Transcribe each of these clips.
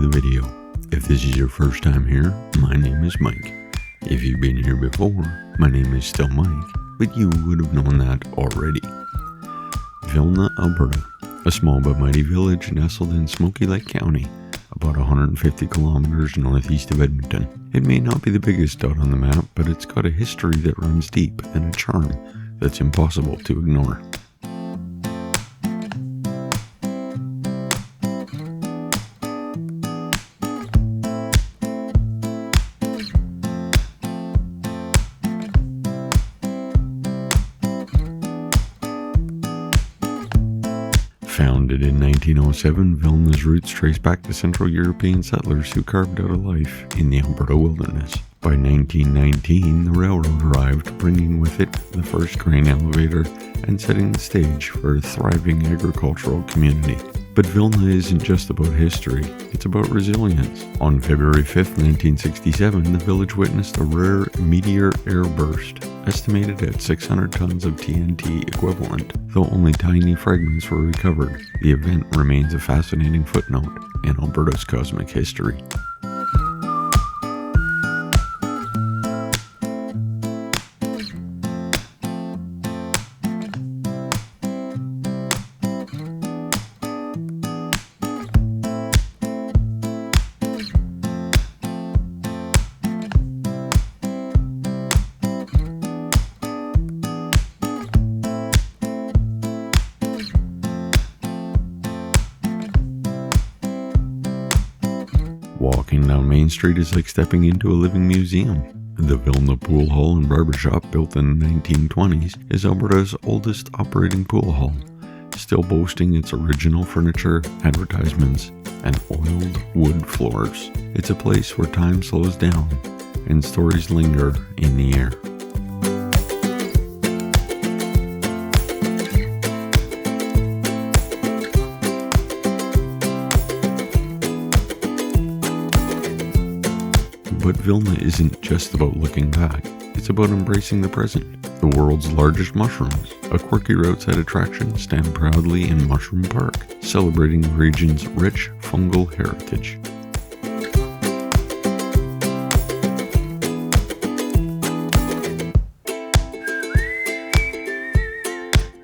the video. If this is your first time here, my name is Mike. If you've been here before, my name is still Mike, but you would have known that already. Vilna, Alberta, a small but mighty village nestled in Smoky Lake County, about 150 kilometers northeast of Edmonton. It may not be the biggest dot on the map, but it's got a history that runs deep and a charm that's impossible to ignore. Founded in 1907, Vilna's roots trace back to Central European settlers who carved out a life in the Alberta wilderness. By 1919, the railroad arrived, bringing with it the first grain elevator and setting the stage for a thriving agricultural community. But Vilna isn't just about history, it's about resilience. On February 5th, 1967, the village witnessed a rare meteor airburst, estimated at 600 tons of TNT equivalent. Though only tiny fragments were recovered, the event remains a fascinating footnote in Alberta's cosmic history. Walking down Main Street is like stepping into a living museum. The Vilna Pool Hall and Barbershop, built in the 1920s, is Alberta's oldest operating pool hall, still boasting its original furniture, advertisements, and oiled wood floors. It's a place where time slows down and stories linger in the air. But Vilna isn't just about looking back, it's about embracing the present. The world's largest mushrooms, a quirky roadside attraction, stand proudly in Mushroom Park, celebrating the region's rich fungal heritage.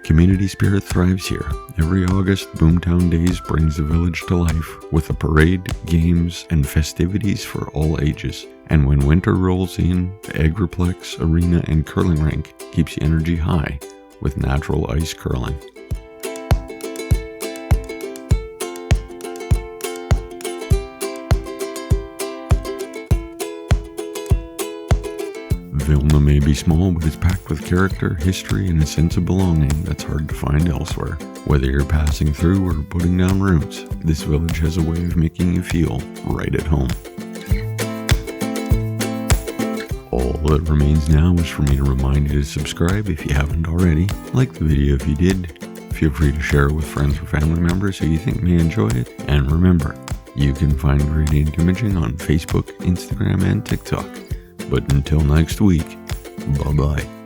Community spirit thrives here. Every August, Boomtown Days brings the village to life with a parade, games, and festivities for all ages. And when winter rolls in, the Agriplex, arena, and curling rink keeps the energy high with natural ice curling. Vilna may be small, but it's packed with character, history, and a sense of belonging that's hard to find elsewhere. Whether you're passing through or putting down roots, this village has a way of making you feel right at home. All that remains now is for me to remind you to subscribe if you haven't already, like the video if you did, feel free to share it with friends or family members who you think may enjoy it, and remember, you can find Gradient Imaging on Facebook, Instagram, and TikTok. But until next week, bye-bye.